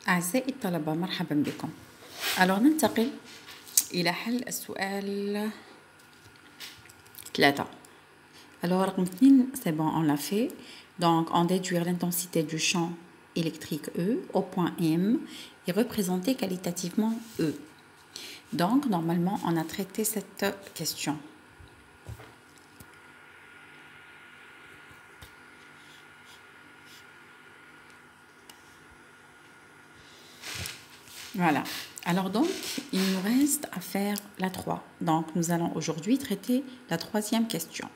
أعزائي الطلبة مرحبا بكم. ننتقل إلى حل السؤال 3. رقم 2 c'est bon, on l'a fait. Donc on déduire l'intensité du champ électrique E au point M et représenter qualitativement E. Donc normalement on a traité cette question. Voilà. Alors donc, il nous reste à faire la 3. Donc, nous allons aujourd'hui traiter la 3e question.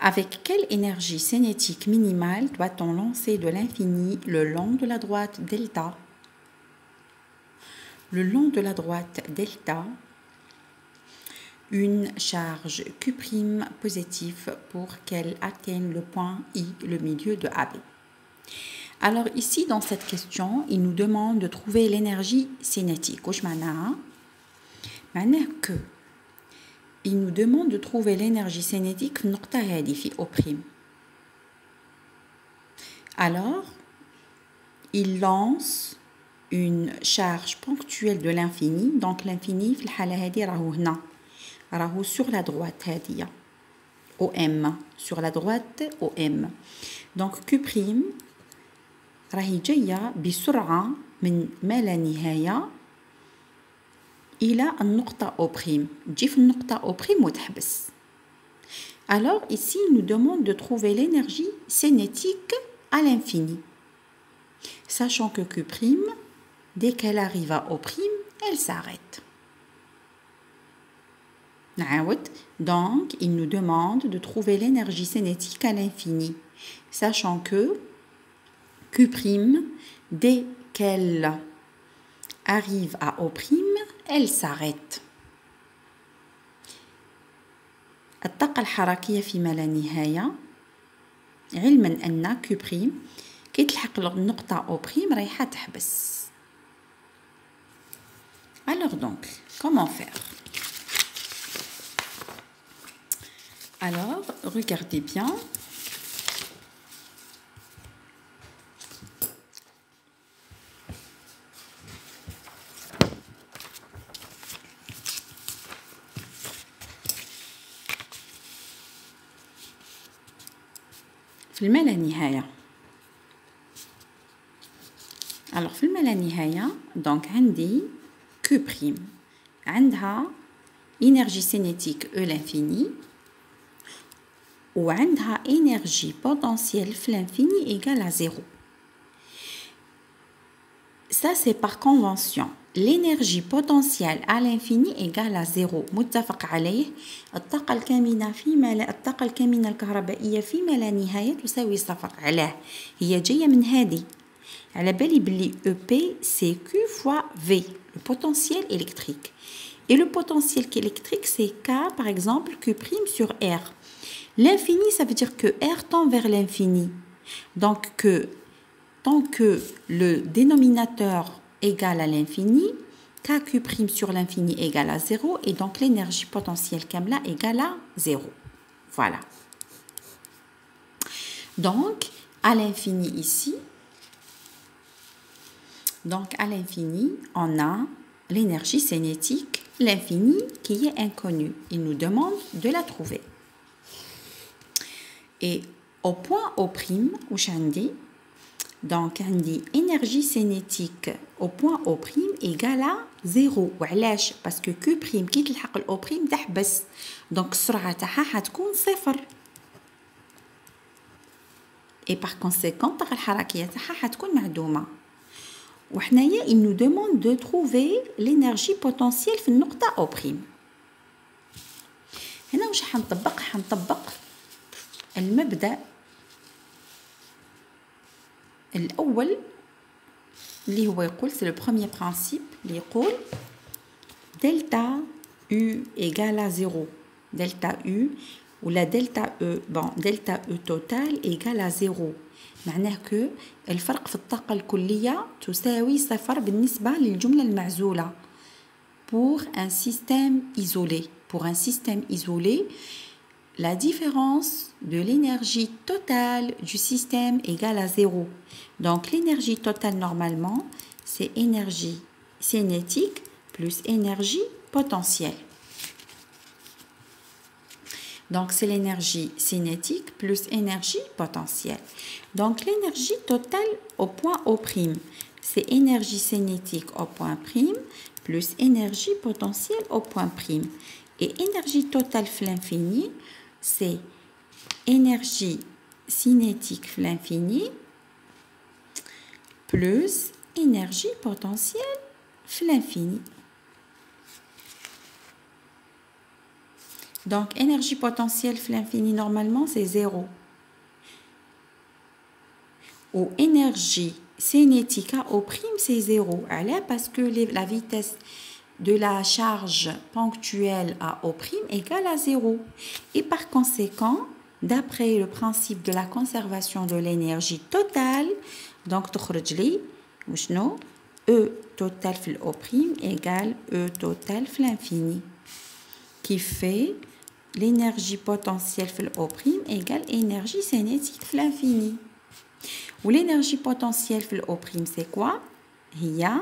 Avec quelle énergie cinétique minimale doit-on lancer de l'infini le long de la droite delta? Le long de la droite delta, une charge Q' positive pour qu'elle atteigne le point I, le milieu de AB. Alors ici, dans cette question, il nous demande de trouver l'énergie cinétique. Qu'est-ce que ça veut dire? Que il nous demande de trouver l'énergie cinétique au prime. Alors, il lance une charge ponctuelle de l'infini. Donc l'infini, sur la droite, OM. Sur la droite, OM. Donc Q'. راهي جاية بسرعة من ما لا نهاية إلى النقطة أو بريم تجي في النقطة أو بريم وتحبس. Alors ici il nous demande de trouver l'énergie cinétique à l'infini, sachant que Q', dès qu'elle arrive à O', elle s'arrête. Donc il nous demande de trouver l'énergie cinétique à l'infini, sachant que Q', dès qu'elle arrive à O', elle s'arrête. الطاقة الحركية فيما لا نهاية، علما أن Q' كي تلحق النقطة O' رايحة تحبس. Alors donc, comment faire? Alors, regardez bien. في الما لا نهاية. alors في الما لا نهاية donc عندي Q' عندها énergie cinétique E l'infini وعندها énergie potentielle في l'infini égale à 0. Ça c'est par convention. L'énergie potentielle à l'infini égale à 0. متفق عليه. الطاقة الكامنة الكهربائية فيما لا نهاية تساوي 0. علاه؟ هي جاية من هذه. على بالي بلي EP c'est Q fois V, le potentiel électrique. Et le potentiel électrique c'est K par exemple Q' sur R. L'infini ça veut dire que R tend vers l'infini. Donc tant que le dénominateur égale à l'infini, Kq' sur l'infini égale à 0 et donc l'énergie potentielle Kamla égale à 0. Voilà. Donc, à l'infini ici, on a l'énergie cinétique, l'infini qui est inconnue. Il nous demande de la trouver. Et au point O', où j'indique, donc on dit énergie cinétique au point O' égale à 0. وعلاش؟ parce que Q' كي تلحق ال O' تحبس. donc السرعة تاعها حتكون 0. et par conséquent الطاقة الحركية تاعها حتكون معدومة. وحنايا il nous demande de trouver l'énergie potentielle في النقطة O'. هنا واش حنطبق المبدأ الأول اللي هو يقول c'est le premier principe اللي يقول delta U égale à 0. delta U ولا delta E delta E total égale à 0. معناه que الفرق في الطاقة الكلية تساوي 0 بالنسبة للجملة المعزولة. pour un système isolé la différence de l'énergie totale du système égale à 0. Donc l'énergie totale normalement, c'est énergie cinétique plus énergie potentielle. Donc c'est l'énergie cinétique plus énergie potentielle. Donc l'énergie totale au point O', c'est énergie cinétique au point prime plus énergie potentielle au point prime. Et énergie totale à l'infini, c'est énergie cinétique à l'infini plus énergie potentielle à l'infini. Donc, énergie potentielle à l'infini, normalement, c'est 0. Ou énergie cinétique au prime, c'est 0. Parce que la vitesse de la charge ponctuelle à O' égale à 0. Et par conséquent, d'après le principe de la conservation de l'énergie totale, donc تخرج لي وشنو E total في l'O' égale E total في l'infini, qui fait l'énergie potentielle في l'O' égale énergie cinétique في l'infini. Ou l'énergie potentielle في l'O' c'est quoi? هي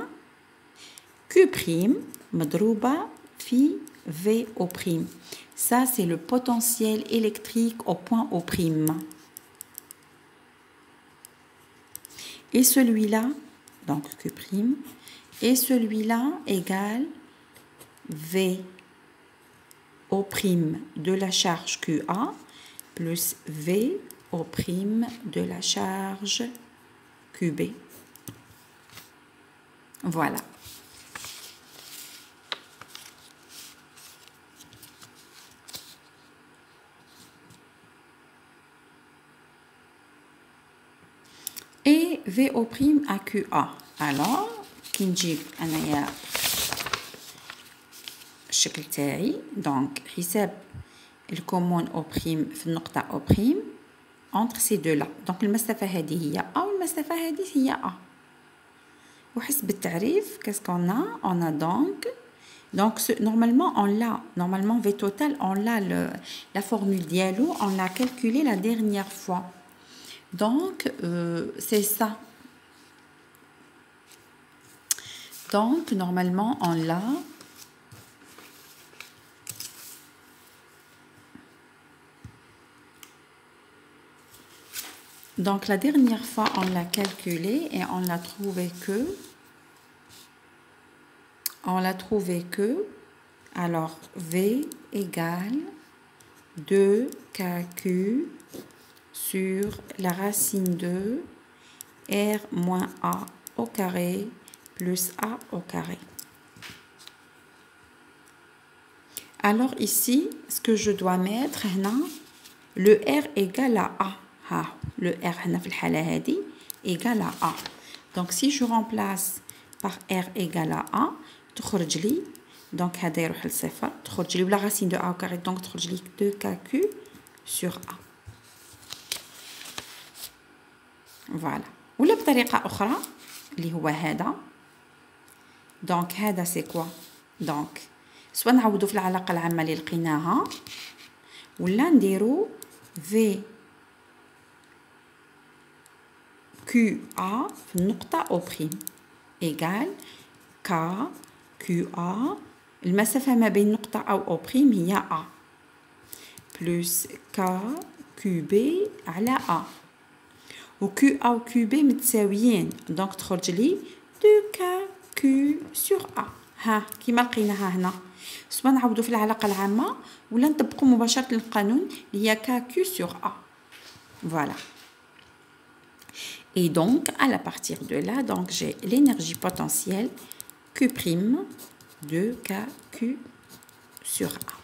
Q' مضروبة في VO'. Ça, c'est le potentiel électrique au point O'. Et celui-là, donc Q', et celui-là égale V O' de la charge QA plus V O' de la charge QB. Voilà. Et VO' à QA. Alors, كي نجيب انايا الشكل تاعي دونك حساب الكومون او بريم في النقطة او بريم entre ces deux là. دونك المسافة هذه هي A والمسافة هذه هي A. وحسب التعريف qu'est-ce qu'on a? On a donc normalement on l'a, normalement V total on l'a la formule dialo, on l'a calculé la dernière fois. Donc c'est ça. Donc normalement on l'a. Donc la dernière fois on l'a calculé et on l'a trouvé que alors V égale 2KQ sur la racine de R moins A au carré plus A au carré. Alors ici, ce que je dois mettre, le R égale à A. Le R égale à A. Donc si je remplace par R égale à A, تخرج لي donc هذا يروح لصفر تخرج لي ولا racine de A au carré donc تخرج لي 2KQ sur A. Voilà. ولا بطريقة أخرى اللي هو هذا. donc هذا c'est quoi? donc سواء نعوضوا في العلاقة العامة اللي لقيناها ولا نديروا V QA في النقطة O' égal K QA المسافة ما بين نقطة A و O' هي A plus K QB على A و QA و QB متساويين دونك تخرج لي 2KQ sur A. ها كيما لقيناها هنا سواء نعوضوا في العلاقة العامة ولا نطبقوا مباشرة القانون اللي هي KQ sur A. Voilà. Et donc, à partir de là, donc j'ai l'énergie potentielle Q' de KQ sur A.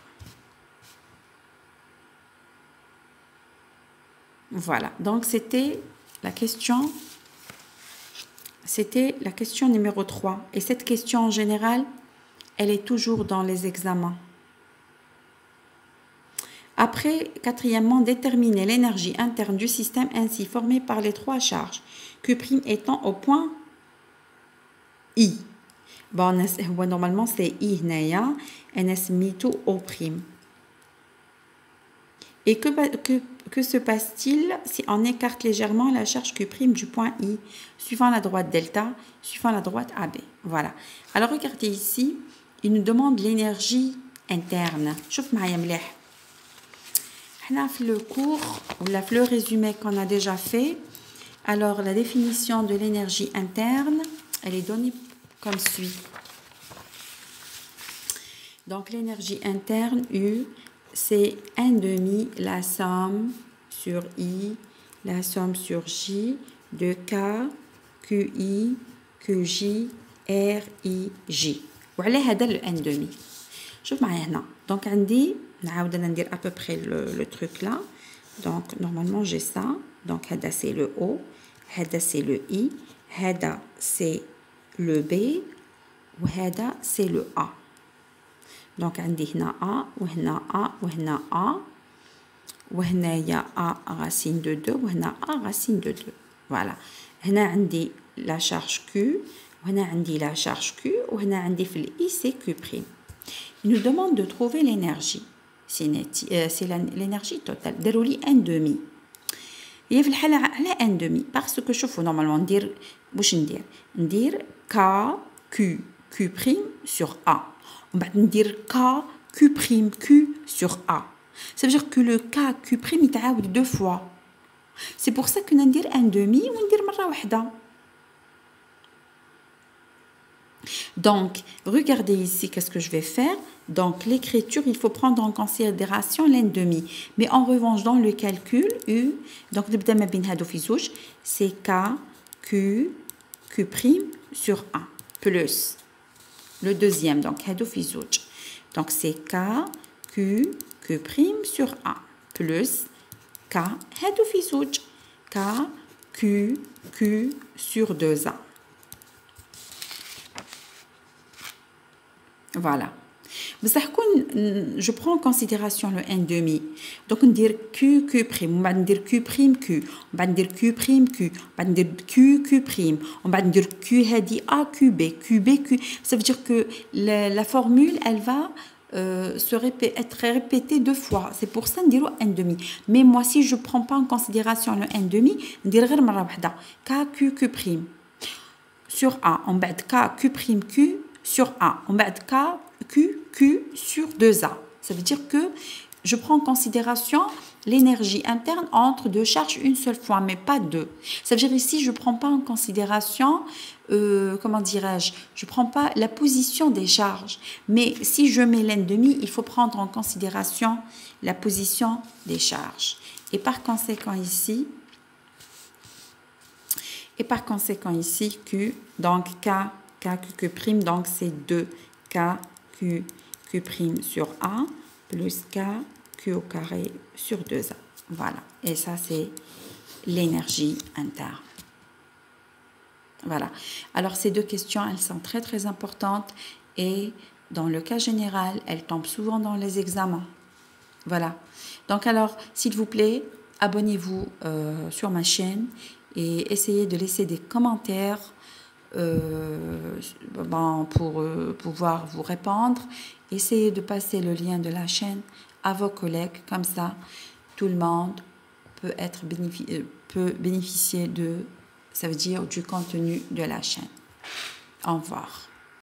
Voilà. Donc, c'était la question numéro 3. Et cette question, en général, elle est toujours dans les examens. Après, quatrièmement, déterminer l'énergie interne du système ainsi formée par les trois charges, Q' étant au point I. Bon, normalement, c'est I هنايا, أنا سميتو O'. Et que se passe-t-il si on écarte légèrement la charge Q' du point I, suivant la droite delta, suivant la droite AB? Voilà. Alors regardez ici, il nous demande l'énergie interne. شوف معايا مليح. Dans le cours ou le résumé qu'on a déjà fait, alors la définition de l'énergie interne, elle est donnée comme suit. Donc l'énergie interne U, c'est 1/2 la somme sur I, la somme sur J de K, QI, QJ, RIJ. وعلى هذا ال 1/2. شوف معايا هنا. Donc عندي نعاود انا ندير à peu près le truc là. Donc normalement j'ai ça. Donc هذا c'est le O, هذا c'est le I, هذا c'est le B وهذا c'est le A. Donc عندي هنا A وهنا A وهنا A وهنايا A racine de 2 وهنا A racine de 2. Voilà. هنا عندي la charge Q وهنا عندي la charge Q وهنا عندي في ال I c'est Q'. Il nous demande de trouver l'énergie. C'est l'énergie totale. داروا لي 1/2. هي في الحالة على 1/2 parce que شوفوا normalement ندير واش ندير K Q Q' sur A. On va dire K, Q', Q sur A. Ça veut dire que le K, Q' يتعاود 2 fois. C'est pour ça que ندير 1/2 وندير مرة واحدة. Donc, regardez ici qu'est-ce que je vais faire. Donc, l'écriture, il faut prendre en considération l'1/2. Mais en revanche, dans le calcul, U, donc c'est K, Q, Q' sur A, plus le deuxième, donc donc c'est K, Q, Q' sur A, plus K, K, Q, Q sur 2A. Voilà. Je prends en considération le 1/2. Donc, on dit Q, Q', on va dire Q', Q, on va dire Q', Q, on va dire Q, Q', on va dire Q, A, QB, QB, Q. Ça veut dire que la formule, elle va être répétée 2 fois. C'est pour ça qu'on dit 1/2. Mais moi, si je ne prends pas en considération le 1/2, on dit K, Q, Q' sur A. On va K, Q', Q sur A. On va K, Q sur 2A. Ça veut dire que je prends en considération l'énergie interne entre 2 charges une seule fois, mais pas 2. Ça veut dire ici, je ne prends pas en considération, comment dirais-je, je ne prends pas la position des charges. Mais si je mets l'1/2, il faut prendre en considération la position des charges. Et par conséquent ici, Q, donc K, Q', donc c'est 2 K, Q' sur A, plus K, Q au carré sur 2A. Voilà. Et ça, c'est l'énergie interne. Voilà. Alors, ces 2 questions, elles sont très, très importantes. Et dans le cas général, elles tombent souvent dans les examens. Voilà. Donc, alors, s'il vous plaît, abonnez-vous sur ma chaîne et essayez de laisser des commentaires pour pouvoir vous répondre. Essayez de passer le lien de la chaîne à vos collègues, comme ça tout le monde peut bénéficier de, ça veut dire du contenu de la chaîne. Au revoir.